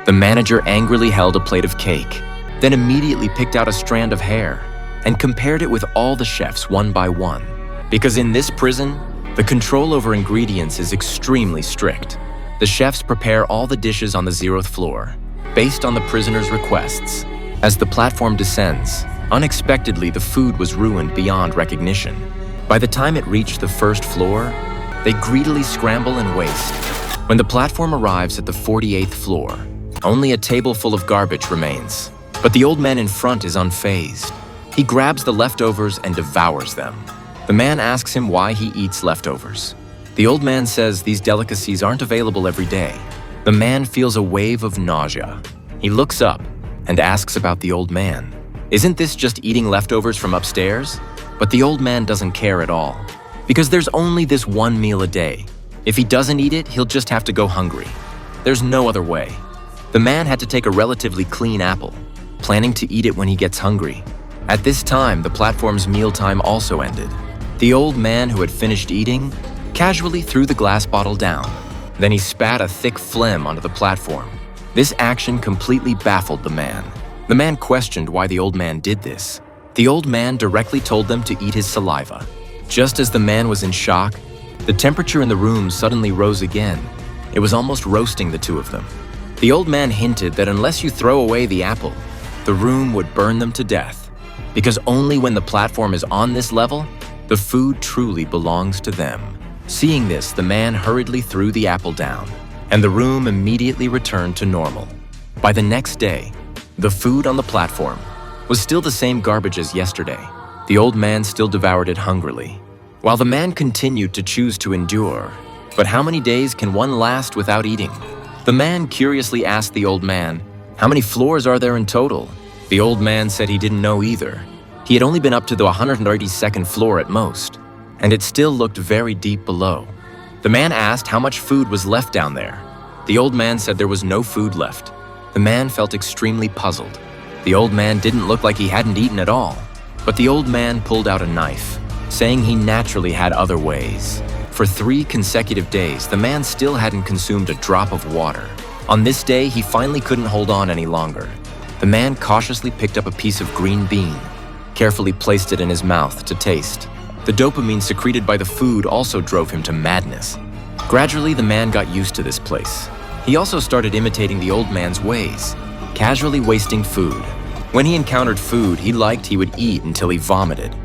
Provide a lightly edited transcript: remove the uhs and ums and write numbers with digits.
The manager angrily held a plate of cake, then immediately picked out a strand of hair and compared it with all the chefs one by one. Because in this prison, the control over ingredients is extremely strict. The chefs prepare all the dishes on the 0th floor, based on the prisoners' requests. As the platform descends, unexpectedly the food was ruined beyond recognition. By the time it reached the 1st floor, they greedily scramble and waste. When the platform arrives at the 48th floor, only a table full of garbage remains. But the old man in front is unfazed. He grabs the leftovers and devours them. The man asks him why he eats leftovers. The old man says these delicacies aren't available every day. The man feels a wave of nausea. He looks up and asks about the old man. Isn't this just eating leftovers from upstairs? But the old man doesn't care at all, because there's only this one meal a day. If he doesn't eat it, he'll just have to go hungry. There's no other way. The man had to take a relatively clean apple, planning to eat it when he gets hungry. At this time, the platform's mealtime also ended. The old man who had finished eating casually threw the glass bottle down. Then he spat a thick phlegm onto the platform. This action completely baffled the man. The man questioned why the old man did this. The old man directly told them to eat his saliva. Just as the man was in shock, the temperature in the room suddenly rose again. It was almost roasting the two of them. The old man hinted that unless you throw away the apple, the room would burn them to death. Because only when the platform is on this level, the food truly belongs to them. Seeing this, the man hurriedly threw the apple down, and the room immediately returned to normal. By the next day, the food on the platform was still the same garbage as yesterday. The old man still devoured it hungrily, while the man continued to choose to endure. But how many days can one last without eating? The man curiously asked the old man, "How many floors are there in total?" The old man said he didn't know either. He had only been up to the 132nd floor at most, and it still looked very deep below. The man asked how much food was left down there. The old man said there was no food left. The man felt extremely puzzled. The old man didn't look like he hadn't eaten at all, but the old man pulled out a knife, saying he naturally had other ways. For 3 consecutive days, the man still hadn't consumed a drop of water. On this day, he finally couldn't hold on any longer. The man cautiously picked up a piece of green bean, carefully placed it in his mouth to taste. The dopamine secreted by the food also drove him to madness. Gradually, the man got used to this place. He also started imitating the old man's ways, casually wasting food. When he encountered food he liked, he would eat until he vomited.